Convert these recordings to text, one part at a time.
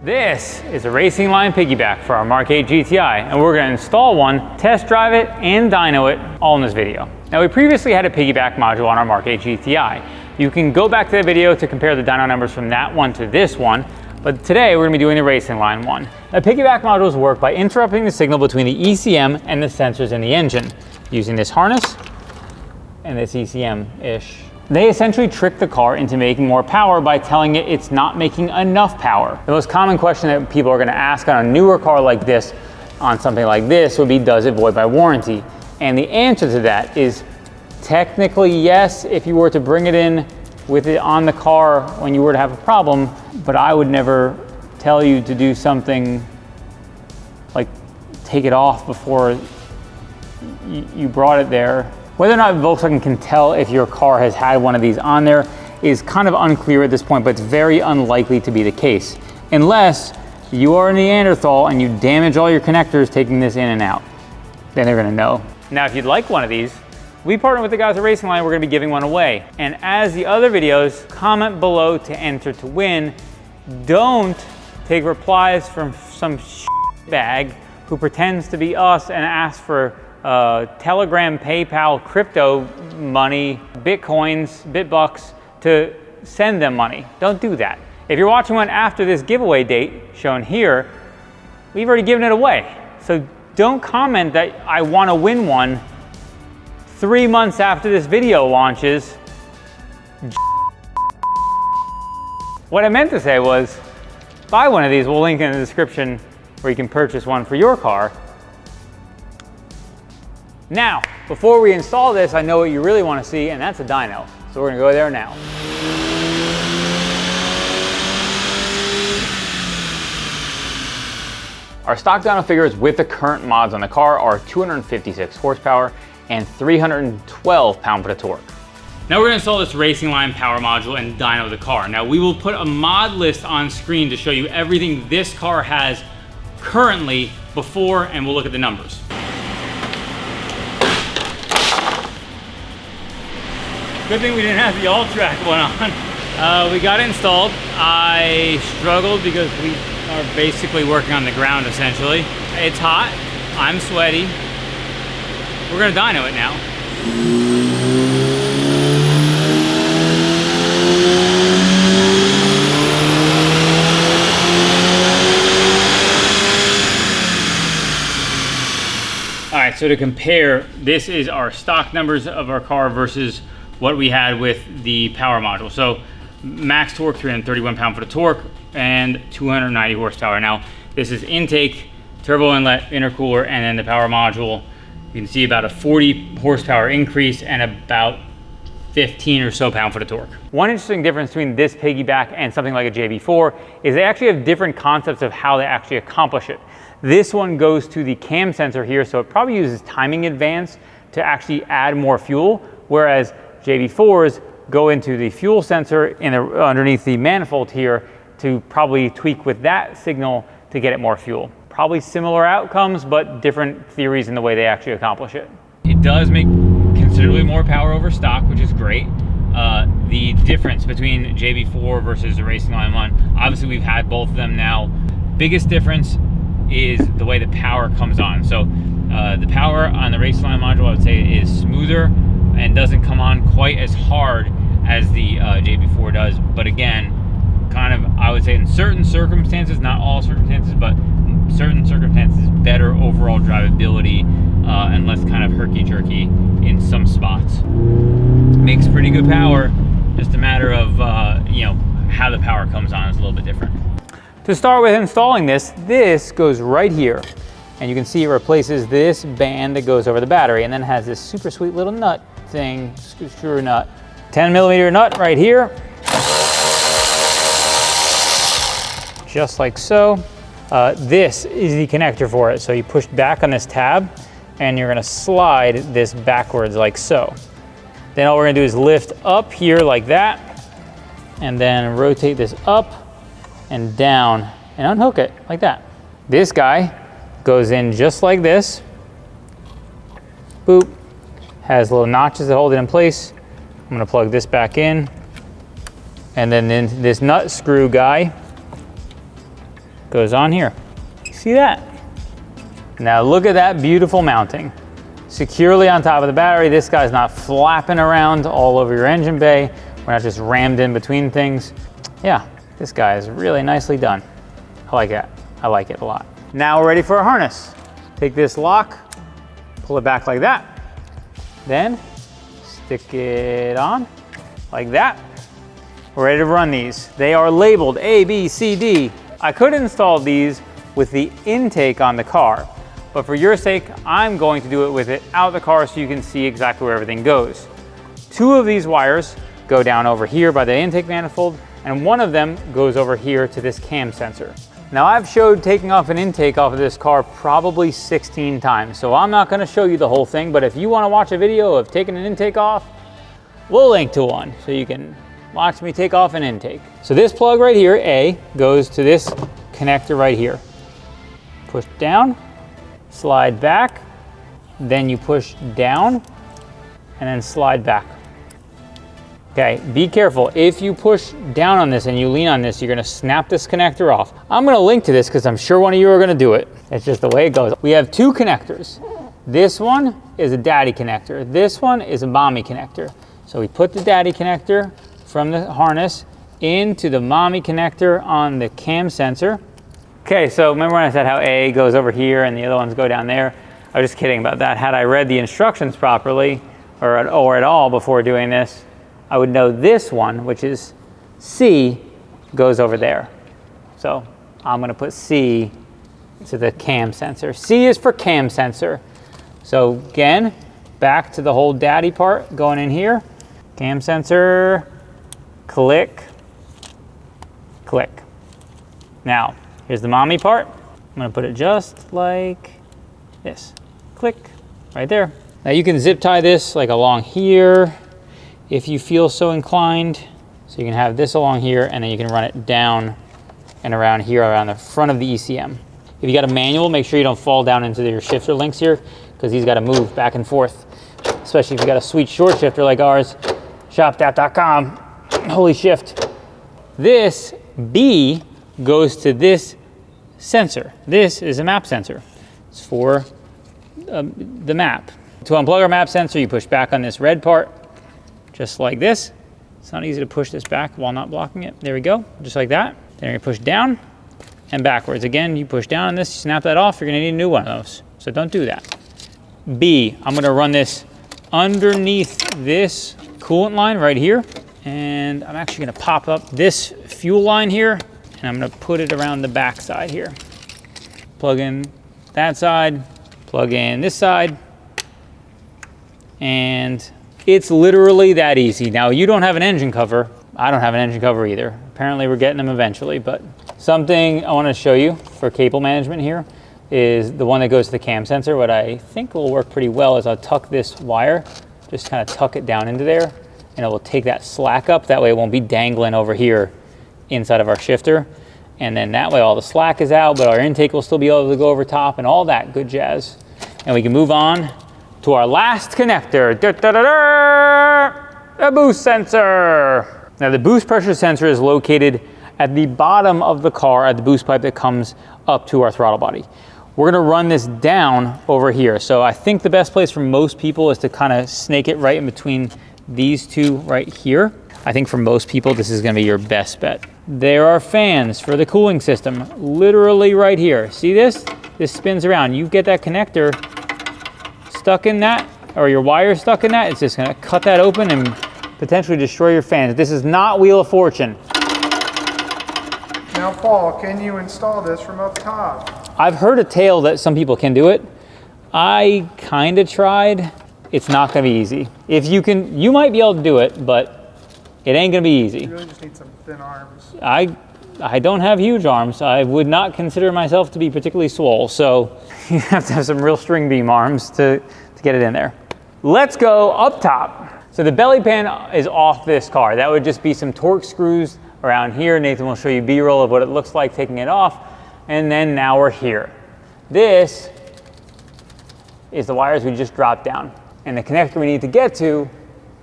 This is a Racingline piggyback for our MK8 GTI, and we're going to install one, test drive it, and dyno it all in this video. Now, we previously had a piggyback module on our MK8 GTI. You can go back to the video to compare the dyno numbers from that one to this one, but today we're going to be doing the Racingline one. Now, piggyback modules work by interrupting the signal between the ECM and the sensors in the engine using this harness and this ECM-ish. They essentially trick the car into making more power by telling it it's not making enough power. The most common question that people are going to ask on a newer car like this, on something like this, would be, does it void by warranty? And the answer to that is technically yes, if you were to bring it in with it on the car when you were to have a problem, but I would never tell you to do something like take it off before you brought it there. Whether or not Volkswagen can tell if your car has had one of these on there is kind of unclear at this point, but it's very unlikely to be the case. Unless you are a Neanderthal and you damage all your connectors taking this in and out. Then they're gonna know. Now, if you'd like one of these, we partner with the guys at Racingline, we're gonna be giving one away. And as the other videos, comment below to enter to win. Don't take replies from some bag who pretends to be us and asks for Telegram, PayPal, crypto money, Bitcoins, Bitbucks to send them money. Don't do that. If you're watching one after this giveaway date shown here, we've already given it away. So don't comment that I want to win one 3 months after this video launches. What I meant to say was, buy one of these. We'll link in the description where you can purchase one for your car. Now, before we install this, I know what you really want to see, and that's a dyno. So we're going to go there now. Our stock dyno figures with the current mods on the car are 256 horsepower and 312 pound-foot of torque. Now we're going to install this Racingline Power Module and dyno the car. Now we will put a mod list on screen to show you everything this car has currently before, and we'll look at the numbers. Good thing we didn't have the all-track one on. We got it installed. I struggled because we are basically working on the ground essentially. It's hot, I'm sweaty. We're gonna dyno it now. All right, so to compare, this is our stock numbers of our car versus what we had with the power module. So max torque, 331 pound-foot of torque and 290 horsepower. Now, this is intake, turbo inlet, intercooler, and then the power module. You can see about a 40 horsepower increase and about 15 or so pound-foot of torque. One interesting difference between this piggyback and something like a JB4 is they actually have different concepts of how they actually accomplish it. This one goes to the cam sensor here, so it probably uses timing advance to actually add more fuel, whereas JB4s go into the fuel sensor underneath the manifold here to probably tweak with that signal to get it more fuel. Probably similar outcomes, but different theories in the way they actually accomplish it. It does make considerably more power over stock, which is great. The difference between JB4 versus the Racingline one, obviously we've had both of them now. Biggest difference is the way the power comes on. So the power on the Racingline module, I would say, is smoother and doesn't come on quite as hard as the JB4 does. But again, kind of, I would say in certain circumstances, not all circumstances, but certain circumstances, better overall drivability and less kind of herky-jerky in some spots. Makes pretty good power, just a matter of, you know, how the power comes on is a little bit different. To start with installing this goes right here. And you can see it replaces this band that goes over the battery, and then has this super sweet little nut thing, screw nut. 10mm nut right here. Just like so. This is the connector for it. So you push back on this tab and you're gonna slide this backwards like so. Then all we're gonna do is lift up here like that, and then rotate this up and down and unhook it like that. This guy goes in just like this. Boop. Has little notches that hold it in place. I'm gonna plug this back in. And then this nut screw guy goes on here. See that? Now look at that beautiful mounting. Securely on top of the battery. This guy's not flapping around all over your engine bay. We're not just rammed in between things. Yeah, this guy is really nicely done. I like that. I like it a lot. Now we're ready for our harness. Take this lock, pull it back like that. Then stick it on like that. We're ready to run these. They are labeled A, B, C, D. I could install these with the intake on the car, but for your sake, I'm going to do it with it out of the car so you can see exactly where everything goes. 2 of these wires go down over here by the intake manifold, and 1 of them goes over here to this cam sensor. Now I've showed taking off an intake off of this car probably 16 times, so I'm not gonna show you the whole thing, but if you wanna watch a video of taking an intake off, we'll link to one so you can watch me take off an intake. So this plug right here, A, goes to this connector right here. Push down, slide back, then you push down, and then slide back. Okay, be careful. If you push down on this and you lean on this, you're gonna snap this connector off. I'm gonna link to this because I'm sure one of you are gonna do it. It's just the way it goes. We have 2 connectors. This one is a daddy connector. This one is a mommy connector. So we put the daddy connector from the harness into the mommy connector on the cam sensor. Okay, so remember when I said how A goes over here and the other ones go down there? I was just kidding about that. Had I read the instructions properly or at all before doing this, I would know this one, which is C, goes over there. So I'm gonna put C to the cam sensor. C is for cam sensor. So again, back to the whole daddy part going in here. Cam sensor, click, click. Now, here's the mommy part. I'm gonna put it just like this. Click, right there. Now you can zip tie this like along here if you feel so inclined. So you can have this along here and then you can run it down and around here around the front of the ECM. If you got a manual, make sure you don't fall down into your shifter links here because he's got to move back and forth, especially if you got a sweet short shifter like ours. ShopDAP.com, holy shift. This B goes to this sensor. This is a map sensor. It's for the map. To unplug our map sensor, you push back on this red part, just like this. It's not easy to push this back while not blocking it. There we go, just like that. Then you're gonna push down and backwards. Again, you push down on this, snap that off, you're gonna need a new one of those. So don't do that. B, I'm gonna run this underneath this coolant line right here. And I'm actually gonna pop up this fuel line here and I'm gonna put it around the back side here. Plug in that side, plug in this side, and it's literally that easy. Now, you don't have an engine cover. I don't have an engine cover either. Apparently we're getting them eventually, but something I want to show you for cable management here is the one that goes to the cam sensor. What I think will work pretty well is I'll tuck this wire, just kind of tuck it down into there, and it will take that slack up. That way it won't be dangling over here inside of our shifter. And then that way all the slack is out, but our intake will still be able to go over top and all that good jazz. And we can move on to our last connector, the boost sensor. Now the boost pressure sensor is located at the bottom of the car at the boost pipe that comes up to our throttle body. We're gonna run this down over here. So I think the best place for most people is to kind of snake it right in between these two right here. I think for most people, this is gonna be your best bet. There are fans for the cooling system, literally right here. See this? This spins around. You get that connector stuck in that, or your wire stuck in that, it's just gonna cut that open and potentially destroy your fans. This is not Wheel of Fortune. Now, Paul, can you install this from up top? I've heard a tale that some people can do it. I kind of tried. It's not gonna be easy. If you can, you might be able to do it, but it ain't gonna be easy. You really just need some thin arms. I don't have huge arms. I would not consider myself to be particularly swole, so you have to have some real string beam arms to get it in there. Let's go up top. So the belly pan is off this car. That would just be some torque screws around here. Nathan will show you B-roll of what it looks like taking it off. And then now we're here. This is the wires we just dropped down. And the connector we need to get to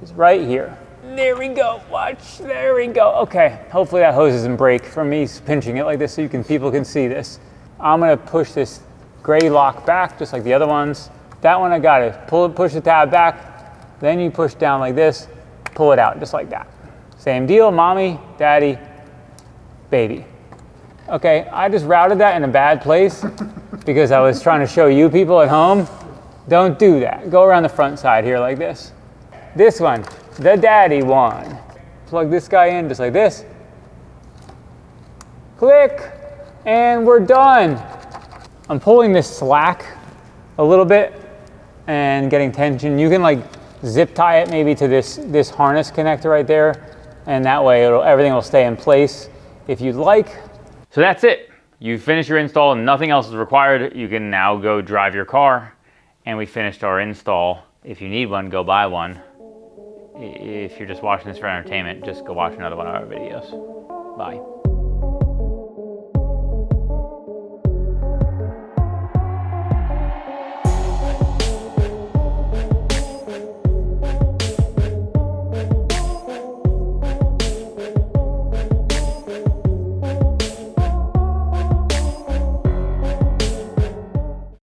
is right here. There we go, watch, there we go. Okay, hopefully that hose doesn't break from me pinching it like this so people can see this. I'm gonna push this gray lock back just like the other ones. That one I got it. Push the tab back, then you push down like this, pull it out just like that. Same deal, mommy, daddy, baby. Okay, I just routed that in a bad place because I was trying to show you people at home. Don't do that. Go around the front side here like this. This one, the daddy one. Plug this guy in just like this. Click, and we're done. I'm pulling this slack a little bit and getting tension. You can like zip tie it maybe to this harness connector right there, and that way everything will stay in place if you'd like. So that's it. You finished your install and nothing else is required. You can now go drive your car, and we finished our install. If you need one, go buy one. If you're just watching this for entertainment, just go watch another one of our videos. Bye.